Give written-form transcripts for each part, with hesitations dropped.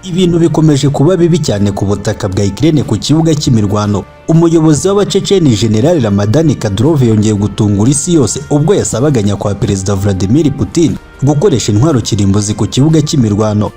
Ibintu bikomeje kuba bibi cyane ku butaka bwa Ukraine ku kibuga cy'imirwano. Umuyobozi w'abaceceni General Ramadani Kadrove yongeye gutungura isi yose ubwo yasabaganya kwa Perezida Vladimir Putin gukoresha intwaro kirimbuzi ku kibuga cy'imirwano.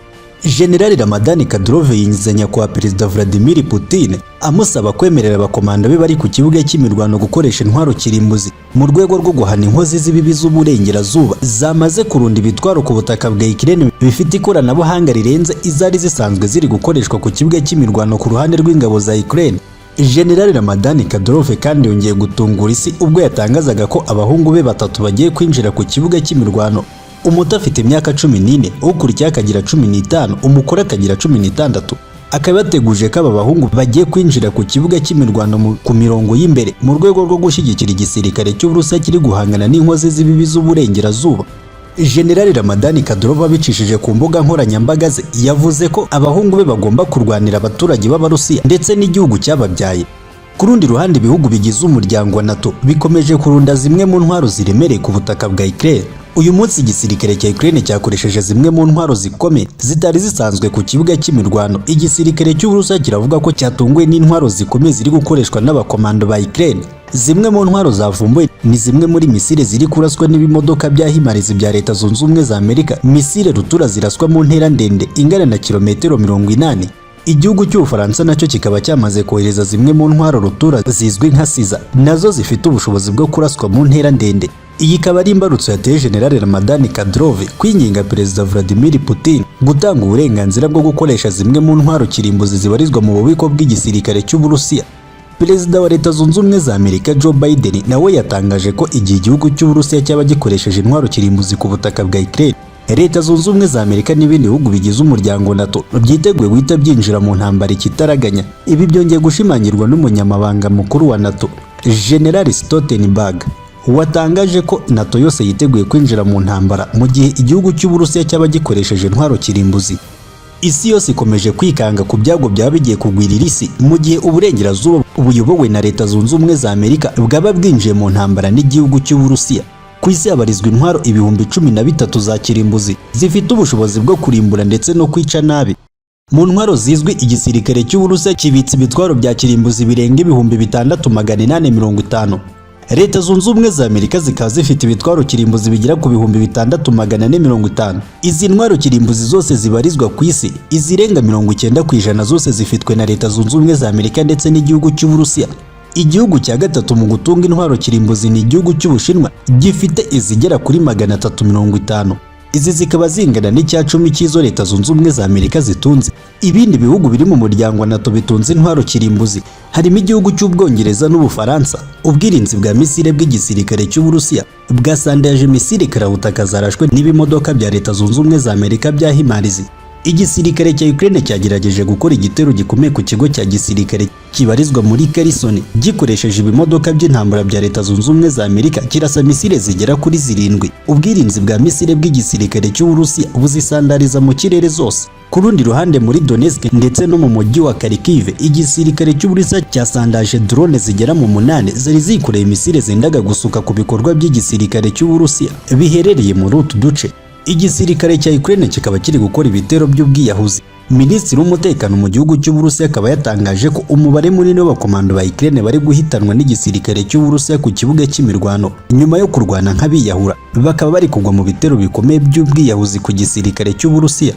General Ramadani Kadrove yinjizanya kwa Perezida Vladimir Putin amusaba kwemerera abakomanda be bari ku kibuga cy'imirwano gukoresha intwaro kirimbuzi mu rwego rwo guhana inkozi z'ibibi z'uburengerazuba zamaze kurunda ibitwaro ku butaka bwa Ukraine bifite ikoranabuhanga rirenze izari zisanzwe ziri gukoreshwa ku kibuga cy'imirwano ku ruhande rw'ingabo za Ukraine. General Ramadani Kadrove kandi yongeye gutungura isi ubwo yatangazaga ko abahungu be batatu bagiye kwinjira ku kibuga cy'imirwano. Umuto afite imyaka 14, ukurikiye akagira 15, umukuru akagira 16. Akaba yateguje ko aba bahungu bagiye kwinjira ku kibuga cy'imirwano ku mirongo y'imbere mu rwego rwo gushyigikira igisirikare cy'Uburusiya kiri guhangana n'inkozi z'ibibi z'uburengerazuba. General Ramadani Kadrove abicishije ku mbuga nkoranyambaga ze yavuze ko abahungu be bagomba kurwanira abaturage b'Abarusiya ndetse n'igihugu cyababyaye. Ku rundi ruhande ibihugu bigize umuryango wa Nato bikomeje kurunda zimwe mu ntwaro ziremereye ku butaka bwa Ukraine. Uyu munsi igisirikare cya Ukraine cyakoresheje zimwe mu ntwaro zikomeye zitari zisanzwe ku kibuga cy'imirwano. Igisirikare cy'Uburusiya kiravuga ko cyatunguwe n'intwaro zikomeye ziri gukoreshwa n'abakomando ba Ukraine. Zimwe mu ntwaro zavumbuwe ni zimwe muri misile ziri kuraswa n'ibimodoka bya himarizi bya Leta Zunze Ubumwe za Amerika. Misile rutura ziraswa mu ntera ndende ingana na kilometero 80. Igihugu cy'Ubufaransa nacyo kikaba cyamaze kohereza zimwe mu ntwaro rutura zizwi nka Siza, nazo zifite ubushobozi bwo kuraswa mu ntera ndende. Iyi ikaba ari imbarutso yateye General Ramadani Kadrove kwinginga Perezida Vladimir Putin gutanga uburenganzira bwo gukoresha zimwe mu ntwaro kirimbuzi zibarizwa mu bubiko bw'igisirikare cy'Uburusiya. Perezida wa Leta Zunze Ubumwe za Amerika Joe Biden nawe yatangaje ko igihe igihugu cy'Uburusiya cyaba gikoresheje intwaro kirimbuzi ku butaka bwa Ukraine, Leta Zunze Ubumwe za Amerika n'ibindi bihugu bigize umuryango NATO byiteguye guhita byinjira mu ntambara ikitaraganya. Ibi byongeye gushimangirwa n'umunyamabanga mukuru wa NATO General Stoltenberg watangaje ko NATO yose yiteguye kwinjira mu ntambara mu gihe igihugu cy'Uburusiya cyaba gikoresheje intwaro kirimbuzi. Isi yose ikomeje kwikanga ku byago byaba bigiye kugwirira isi mu gihe uburengerazuba buyobowe na Leta Zunze Ubumwe za Amerika bwaba bwinjiye mu ntambara n'igihugu cy'Uburusiya. Ku isi habarizwa intwaro ibihumbi 13 za kirimbuzi zifite ubushobozi bwo kurimbura ndetse no kwica nabi. Mu ntwaro zizwi igisirikare cy'Uburusiya kibitse ibitwaro bya kirimbuzi birenga ibihumbi 6850. Leta Zunze Ubumwe za Amerika zikaba zifite ibitwaro kirimbuzi bigera ku bihumbi 6450. Izi ntwaro kirimbuzi zose zibarizwa ku isi, izirenga 90% zose zifitwe na Leta Zunze Ubumwe za Amerika ndetse n'igihugu cy'Uburusiya. Igihugu cya gatatu mu gutunga intwaro kirimbuzi ni igihugu cy'Ubushinwa, gifite izigera kuri 350. Izi zikaba zingana n'icya 10 cy'izo Leta Zunze Ubumwe za Amerika zitunze. Ibindi bihugu biri mu muryango wa NATO bitunze intwaro kirimbuzi harimo igihugu cy'Ubwongereza n'Ubufaransa. Ubwirinzi bwa misile bw'igisirikare cy'Uburusiya bwasandaje misile karabutaka zarashwe n'ibimodoka bya Leta Zunze Ubumwe za Amerika bya himarizi. Igisirikare cya Ukraine cyagerageje gukora igitero gikomeye ku kigo cya gisirikare kibarizwa muri Kherson gikoresheje ibimodoka by'intambara bya Leta Zunze Ubumwe za Amerika kirasa misile zigera kuri 7. Ubwirinzi bwa misile bw'igisirikare cy'Uburusiya buzisandariza mu kirere zose. Ku rundi ruhande muri Donetsk ndetse no mu mujyi wa Kharkiv, igisirikare cy'Uburusiya cyasandaje drone zigera mu 8 zari zikoreye misile zendaga gusuka ku bikorwa by'igisirikare cy'Uburusiya biherereye muri utu duce. Igisirikare cya Ukraine kikaba kiri gukora ibitero by'ubwiyahuzi. Minisitiri w'umutekano mu gihugu cy'Uburusiya akaba yatangaje ko umubare munini w'abakomando ba Ukraine bari guhitanwa n'igisirikare cy'Uburusiya ku kibuga cy'imirwano nyuma yo kurwana nk'abiyahura, bakaba bari kugwa mu bitero bikomeye by'ubwiyahuzi ku gisirikare cy'Uburusiya.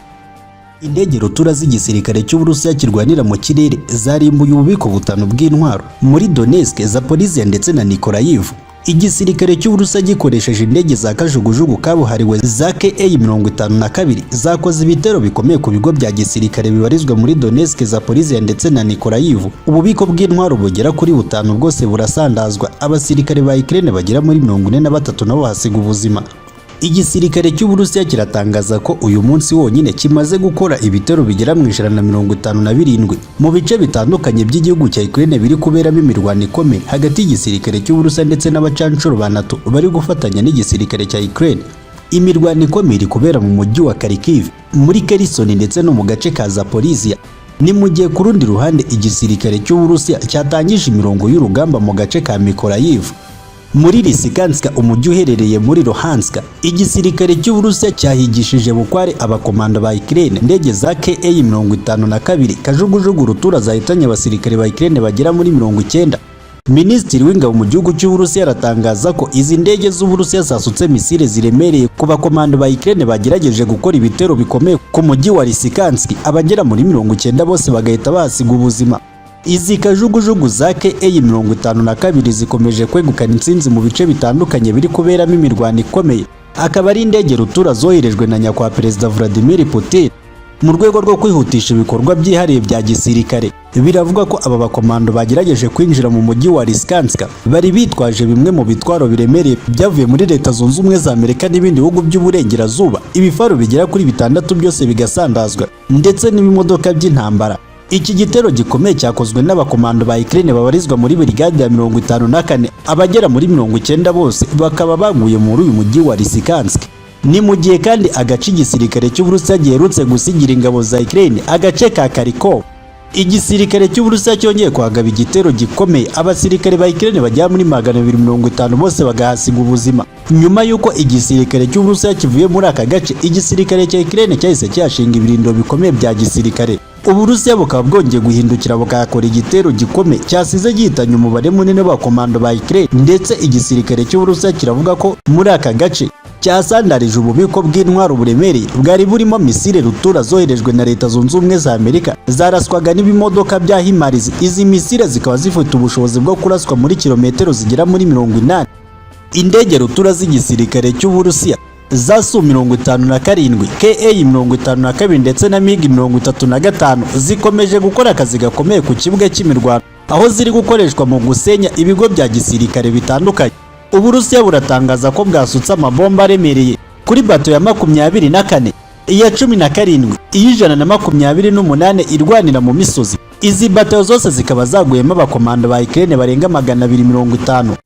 Indege rutura z'igisirikare cy'Uburusiya kirwanira mu kirere zarimbuye ububiko butanu bw'intwaro muri Donetsk, Zaporizhia ndetse na Nikolaev. Igisirikare cy'Uburusiya gikoresheje indege za kajugujugu kabuhariwe za KA-52 zakoze ibitero bikomeye ku bigo bya gisirikare bibarizwa muri Donetsk, Zaporizhia ndetse na Nikolaev. Ububiko bw'intwaro bugera kuri 5 bwose burasandazwa. Abasirikare ba Ukraine bagera muri 43 nabo hasiga ubuzima. Igisirikare cy'Uburusiya kiratangaza ko uyu munsi wonyine kimaze gukora ibitero bigera mu 157 mu bice bitandukanye by'igihugu cya Ukraine biri kuberamo imirwano ikomeye hagati y'igisirikare cy'Uburusiya ndetse n'abacancuro ba NATO bari gufatanya n'igisirikare cya Ukraine. Imirwano ikomeye iri kubera mu mujyi wa Kharkiv, muri Kherson ndetse no mu gace ka Zaporizhia. Ni mu gihe ku rundi ruhande igisirikare cy'Uburusiya cyatangije imirongo y'urugamba mu gace ka Mykolaiv. muri Lisikanska, umujyi uherereye muri Luhanska. Igisirikare cy'Uburusiya cyahigishije bukware abakomando ba Ukraine indege za GIHE-52 kajugujugu rutura zahitanye abasirikare ba Ukraine bagera muri 90. Minisitiri w'ingabo mu gihugu cy'Uburusiya aratangaza ko izi ndege z'Uburusiya zasutse misile ziremereye ku bakomando ba Ukraine bagerageje gukora ibitero bikomeye ku mujyi wa Lisikanski, abagera muri 90 bose bagahita basiga ubuzima. Izi kajugujugu za GIHE-52 zikomeje kwegukana intsinzi mu bice bitandukanye biri kuberamo imirwano ikomeye. Akaba ari indege rutura zoherejwe na nyakwa Perezida Vladimir Putin mu rwego rwo kwihutisha ibikorwa byihariye bya gisirikare. Biravuga ko aba bakomando bagerageje kwinjira mu mujyi wa Lisikanska bari bitwaje bimwe mu bitwaro biremereye byavuye muri Leta Zunze Ubumwe za Amerika n'ibindi bihugu by'uburengerazuba. Ibifaro bigera kuri 6 byose bigasandazwa ndetse n'ibimodoka by'intambara. Iki gitero gikomeye cyakozwe n'abakomando ba Ukraine babarizwa muri brigade ya 54, abagera muri 90 bose bakaba baguye muri uyu mujyi wa Lisikansk. Ni mu gihe kandi agace igisirikare cy'Uburusiya giherutse gusigira ingabo za Ukraine agace ka Kharkov. Igisirikare cy'Uburusiya cyongeye kwagaba igitero gikomeye, abasirikare ba Ukraine bajya muri 250 bose bagahasiga ubuzima. Nyuma yuko igisirikare cy'Uburusiya kivuye muri aka gace, igisirikare cya Ukraine cyahise cyashinga ibirindo bikomeye bya gisirikare. Uburusiya bukaba bwongeye guhindukira bukakora igitero gikomeye cyasize gihitanye umubare munini w'abakomando ba Ukraine, ndetse igisirikare cy'Uburusiya kiravuga ko muri aka gace cyasandarije ububiko bw'intwaro buremereye bwari burimo misile rutura zoherejwe na Leta Zunze Ubumwe za Amerika zaraswaga n'ibimodoka bya HIMARS. Izi misile zikaba zifite ubushobozi bwo kuraswa muri kilometero zigera muri 80. Indege rutura z'igisirikare cy'Uburusiya za Su-57, KA-52 ndetse na MiG-35 zikomeje gukora akazi gakomeye ku kibuga cy'imirwano, aho ziri gukoreshwa mu gusenya ibigo bya gisirikare bitandukanye. Uburusiya buratangaza ko bwasutse amabomba aremereye kuri bato ya 24, iya 17, iya 128 irwanira mu misozi. Izi bato zose zikaba zaguyemo abakomando ba Ukraine barenga 250.